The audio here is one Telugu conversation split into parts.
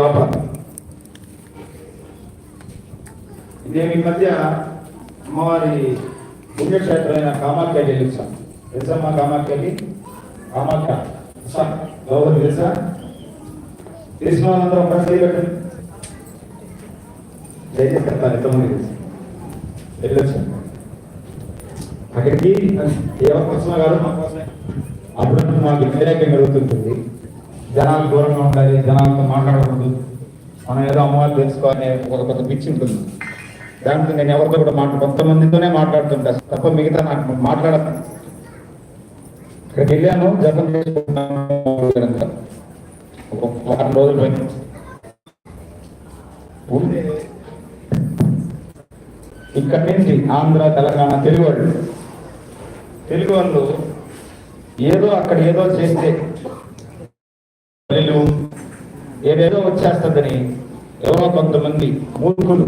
లోపల. ఇదే ఈ మధ్య అమ్మవారి పుణ్యక్షేత్రమైన కామాఖ్యకి వెళ్ళొచ్చాం. తెలుసమ్మా కామాఖ్యకి? కామాఖ్య గౌరవం తెలుసా? తెలిసిన వాళ్ళందరూ ఒక చేయబెట్టండి. దయచేస్తారు ఎంతమంది తెలుసు వెళ్ళొచ్చాం అక్కడికి. ఎవరి కోసమే కాదు మా కోసమే. అప్పుడు మాకు వ్యతిరేకం జరుగుతుంటుంది. జనాలు దూరంగా ఉండాలి, జనాలతో మాట్లాడకూడదు, మనం ఏదో అమ్మవారు తెలుసుకోవాలని ఒక పెద్ద పిచ్చి ఉంటుంది. దాంట్లో నేను ఎవరితో కూడా కొంతమందితోనే మాట్లాడుతుంటాను తప్ప మిగతా నాకు మాట్లాడతాను. ఇక్కడికి వెళ్ళాను, జపం చేసుకుంటున్నాను. ఒక వారం రోజులు పోయి ఇక్కడి నుంచి ఆంధ్ర, తెలంగాణ తెలుగు వాళ్ళు ఏదో అక్కడ ఏదో చేస్తే ఏదేదో వచ్చేస్తుందని ఎవరో కొంతమంది మూర్ఖులు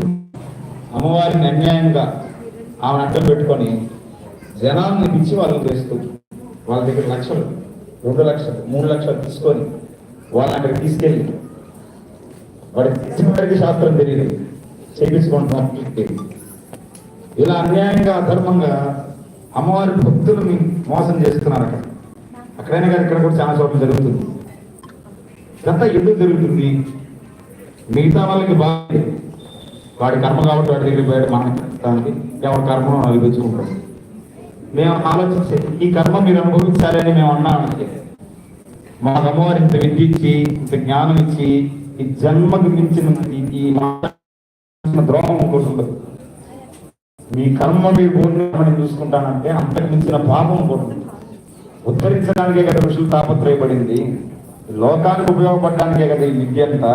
అమ్మవారిని అన్యాయంగా ఆమెను అడ్డం పెట్టుకొని జనాన్ని పిచ్చి వాళ్ళని వేస్తూ వాళ్ళ దగ్గర లక్షలు, 2 లక్షలు, 3 లక్షలు తీసుకొని వాళ్ళని అక్కడికి తీసుకెళ్ళి వాడికి శాస్త్రం తెలియదు చేయించుకుంటున్నారు. ఇలా అన్యాయంగా అధర్మంగా అమ్మవారి భక్తులని మోసం చేస్తున్నారు. అక్కడైనా కానీ ఇక్కడ కూడా చాలా చోట్ల జరుగుతుంది. ఇదంతా ఎందుకు జరుగుతుంది? మిగతా వాళ్ళకి బాగా వాడి కర్మ కాబట్టి వాడి దగ్గరికి పోయాడు, మనకి ఎవరి కర్మను అనిపించుకుంటాం. మేము ఆలోచించే ఈ కర్మ మీరు అనుభవించాలని మేము అన్నామంటే మా అమ్మవారి ఇంత విద్య ఇచ్చి, ఇంత జ్ఞానం ఇచ్చి, ఈ జన్మకు మించిన ఈ ద్రోహం కోసం మీ కర్మ మీరు పూర్ణమని చూసుకుంటానంటే అంతకు మించిన పాపం పూర్ణం. ఉద్ధరించడానికే కదా ఋషులు తాపత్రయపడింది, లోకానికి ఉపయోగపడడానికే కదా ఈ విద్య అంతా.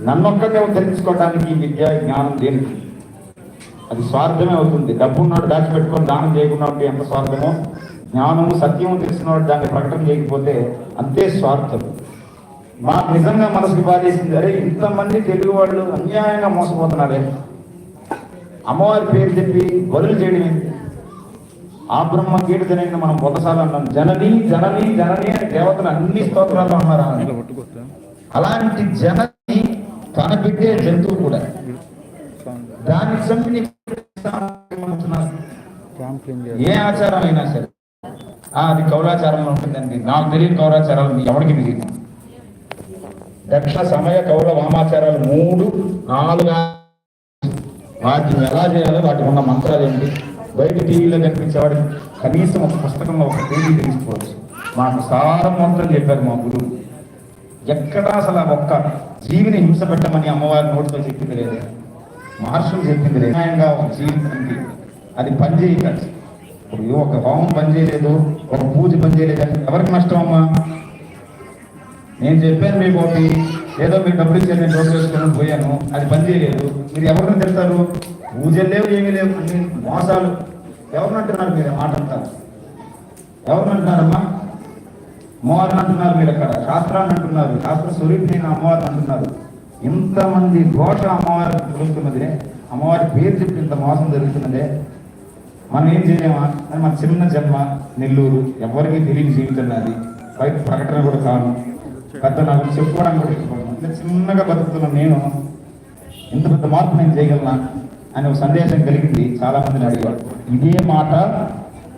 నన్నొక్కటే ఉద్ధరించుకోవడానికి ఈ విద్య జ్ఞానం దేనికి? అది స్వార్థమే అవుతుంది. డబ్బున్నాడు దాచిపెట్టుకొని దానం చేయకుండా ఎంత స్వార్థమో, జ్ఞానము సత్యము తెలిసినవాడు దాన్ని ప్రకటన చేయకపోతే అంతే స్వార్థం. మాకు నిజంగా మనసుకి బాధేసింది, అరే ఇంతమంది తెలుగు వాళ్ళు అన్యాయంగా మోసపోతున్నారే, అమ్మవారి పేరు చెప్పి బదులు చేయడం ఏంటి? ఆ బ్రహ్మ కీర్తనని మనం మొదసాలు అన్నాం. జనని జనని జనని అని దేవతలు అన్ని స్తోత్రాల్లో ఉన్నారు. అలాంటి జనని తన బిడ్డే జంతువు కూడా దాన్ని చంపి ఏ ఆచారం అయినా సరే అది కౌలాచారంలో ఉంటుందండి. నాకు తెలియని కౌలాచారాలు ఎవరికి తెలియదు. దక్ష సమయ కౌల వామాచారాలు 3, 4 వాటిని ఎలా చేయాలో వాటికి ఉన్న మంత్రాలు ఏంటి బయట టీవీలో కనిపించేవాడికి కనీసం ఒక పుస్తకంలో ఒక పేజీ తెలుసుకోవచ్చు. మాకు సారం మంత్రం చెప్పారు మా గురువు. ఎక్కడా అసలు ఒక్క జీవిని హింస పెట్టమని అమ్మవారి నోటితో చెప్పింది లేదు, మహర్షులు చెప్పింది లేదు. న్యాయంగా ఒక జీవితానికి అది పనిచేయదు. ఒక హోమం పనిచేయలేదు, ఒక పూజ పనిచేయలేదు, ఎవరికి నష్టం అమ్మా? నేను చెప్పాను మీకు ఒకటి, ఏదో మీరు డబ్బులు ఇచ్చారు, నేను డోర్ వేసుకొని పోయాను, అది పనిచేయలేదు. మీరు ఎవరిని తిడతారు? పూజలు లేవు, ఏమీ లేవు, అన్ని మోసాలు. ఎవరిని అంటున్నారు మీరు? మాట అంటారు. ఎవరిని అంటున్నారమ్మా? అమ్మవారిని అంటున్నారు మీరు. అక్కడ శాస్త్రాన్ని అంటున్నారు, శాస్త్ర స్వరూపిణి అమ్మవారిని అంటున్నారు. ఇంతమంది ఘోష అమ్మవారి జరుగుతున్నదే, అమ్మవారి పేరు చెప్పి ఇంత మోసం జరుగుతున్నదే. మనం ఏం చేయలేమా? అని మన చిన్న జన్మ నెల్లూరు, ఎవరికి తెలియని జీవితం అది. బయట ప్రకటన కూడా కాను, పెద్ద నాకు చెప్పుకోవడానికి కూడా ఇష్టపడను. ఇంత చిన్నగా బతుకుతున్నా నేను ఇంత పెద్ద మార్పు నేను చేయగలనా అని ఒక సందేశం కలిగింది. చాలా మందిని అడిగారు. ఇదే మాట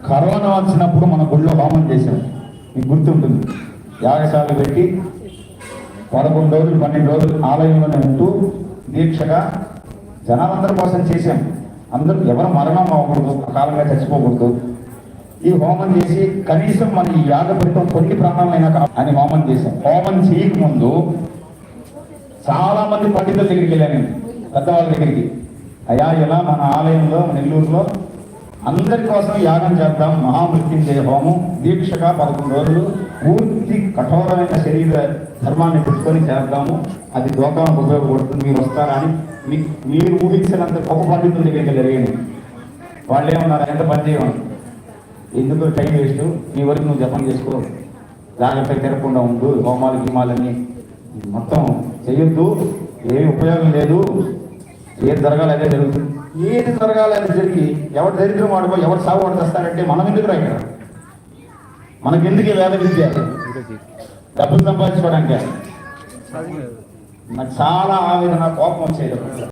కరోనా వచ్చినప్పుడు మన గుళ్ళో హోమం చేశాం, మీకు గుర్తుంటుంది. యాగశాల పెట్టి 11 రోజులు 12 రోజులు ఆలయంలోనే ఉంటూ దీక్షగా జనాలందరి కోసం చేశాం. అందరూ ఎవరు మరణం అవ్వకూడదు, కాలంగా చచ్చిపోకూడదు. ఈ హోమం చేసి కనీసం మన ఈ యాగ ఫలితం కొన్ని ప్రాణాలైనా అని హోమం చేశాం. హోమం చేయకముందు చాలా మంది పండితుల దగ్గరికి వెళ్ళాను, పెద్దవాళ్ళ దగ్గరికి. అయ్యా ఇలా మన ఆలయంలో నెల్లూరులో అందరి కోసం యాగం చేద్దాం, మహామృత్యుంజయ హోమం దీక్షగా 11 రోజులు పూర్తి కఠోరమైన శరీర ధర్మాన్ని పెట్టుకొని చేద్దాము, అది లోకానికి ఉపయోగపడుతుంది, మీరు వస్తారా అని మీరు ఊహించినంత గొప్ప పండితుల దగ్గరికి జరిగాను. వాళ్ళు ఏమన్నారు? ఎంత పని చేయమని, ఎందుకు టైం వేస్ట్, నీ వరకు నువ్వు జపం చేసుకో, జాగ్రత్తగా తిరగకుండా ఉండు, హోమాలు గిమాలని మొత్తం చేయొద్దు, ఏమి ఉపయోగం లేదు, ఏది జరగాలి అదే జరుగుతుంది. ఏది జరగాలి అది జరిగి ఎవరు దరిద్రం వాడుకో, ఎవరు సాగు వాడు తెస్తారంటే మనం ఎందుకు రా? ఇక్కడ మనకెందుకు వేద విద్య? డబ్బులు సంపాదించుకోవడానికి నాకు చాలా ఆవేదన కోపం వచ్చేది.